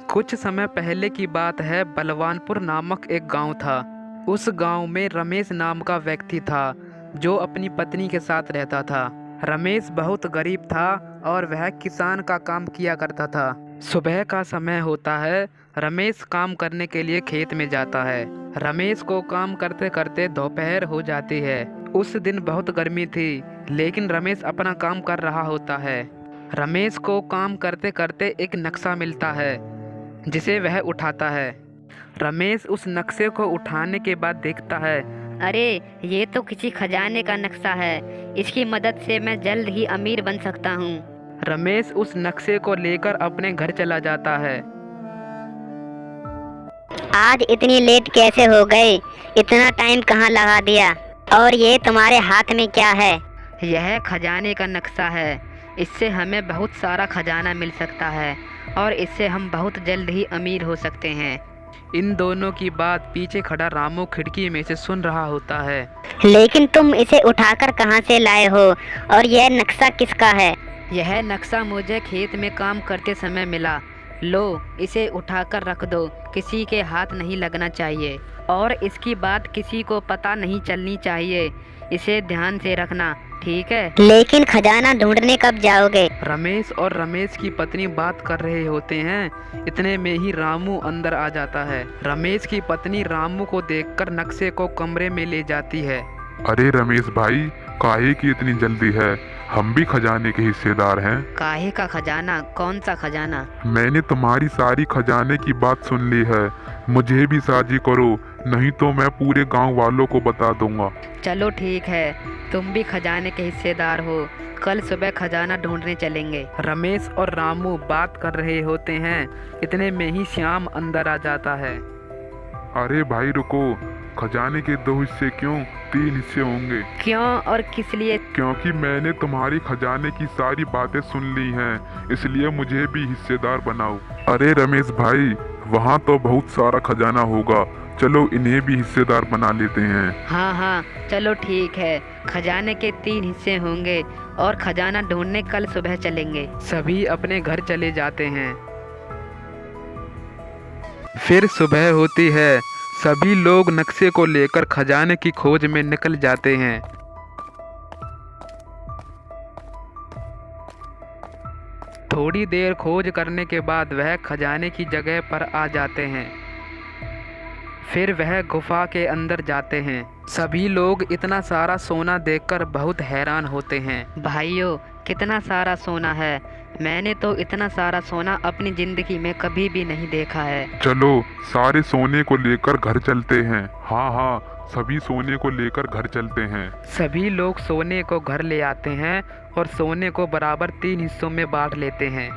कुछ समय पहले की बात है। बलवानपुर नामक एक गांव था। उस गांव में रमेश नाम का व्यक्ति था जो अपनी पत्नी के साथ रहता था। रमेश बहुत गरीब था और वह किसान का काम किया करता था। सुबह का समय होता है। रमेश काम करने के लिए खेत में जाता है। रमेश को काम करते करते दोपहर हो जाती है। उस दिन बहुत गर्मी थी, लेकिन रमेश अपना काम कर रहा होता है। रमेश को काम करते करते एक नक्शा मिलता है जिसे वह उठाता है। रमेश उस नक्शे को उठाने के बाद देखता है, अरे, ये तो किसी खजाने का नक्शा है। इसकी मदद से मैं जल्द ही अमीर बन सकता हूँ। रमेश उस नक्शे को लेकर अपने घर चला जाता है। आज इतनी लेट कैसे हो गए? इतना टाइम कहाँ लगा दिया? और ये तुम्हारे हाथ में क्या है? यह खजाने का नक्शा है। इससे हमें बहुत सारा खजाना मिल सकता है और इससे हम बहुत जल्द ही अमीर हो सकते हैं। इन दोनों की बात पीछे खड़ा रामू खिड़की में से सुन रहा होता है। लेकिन तुम इसे उठाकर कहाँ से लाए हो और यह नक्शा किसका है? यह नक्शा मुझे खेत में काम करते समय मिला। लो, इसे उठाकर रख दो। किसी के हाथ नहीं लगना चाहिए और इसकी बात किसी को पता नहीं चलनी चाहिए। इसे ध्यान से रखना, ठीक है? लेकिन खजाना ढूंढने कब जाओगे? रमेश और रमेश की पत्नी बात कर रहे होते हैं। इतने में ही रामू अंदर आ जाता है। रमेश की पत्नी रामू को देखकर नक्शे को कमरे में ले जाती है। अरे रमेश भाई, काहे की इतनी जल्दी है? हम भी खजाने के हिस्सेदार हैं। काहे का खजाना? कौन सा खजाना? मैंने तुम्हारी सारी खजाने की बात सुन ली है। मुझे भी साझी करो, नहीं तो मैं पूरे गांव वालों को बता दूंगा। चलो ठीक है, तुम भी खजाने के हिस्सेदार हो। कल सुबह खजाना ढूंढने चलेंगे। रमेश और रामू बात कर रहे होते हैं। इतने में ही श्याम अंदर आ जाता है। अरे भाई रुको, खजाने के 2 हिस्से क्यों, 3 हिस्से होंगे। क्यों और किस लिए? क्योंकि मैंने तुम्हारी खजाने की सारी बातें सुन ली हैं, इसलिए मुझे भी हिस्सेदार बनाओ। अरे रमेश भाई, वहाँ तो बहुत सारा खजाना होगा, चलो इन्हें भी हिस्सेदार बना लेते हैं। हाँ हाँ, चलो ठीक है। खजाने के 3 हिस्से होंगे और खजाना ढूंढने कल सुबह चलेंगे। सभी अपने घर चले जाते हैं। फिर सुबह होती है। सभी लोग नक्शे को लेकर खजाने की खोज में निकल जाते हैं। थोड़ी देर खोज करने के बाद वह खजाने की जगह पर आ जाते हैं। फिर वह गुफा के अंदर जाते हैं। सभी लोग इतना सारा सोना देखकर बहुत हैरान होते हैं। भाइयों, कितना सारा सोना है! मैंने तो इतना सारा सोना अपनी जिंदगी में कभी भी नहीं देखा है। चलो सारे सोने को लेकर घर चलते हैं। हाँ हाँ, सभी सोने को लेकर घर चलते हैं। सभी लोग सोने को घर ले आते हैं और सोने को बराबर 3 हिस्सों में बांट लेते हैं।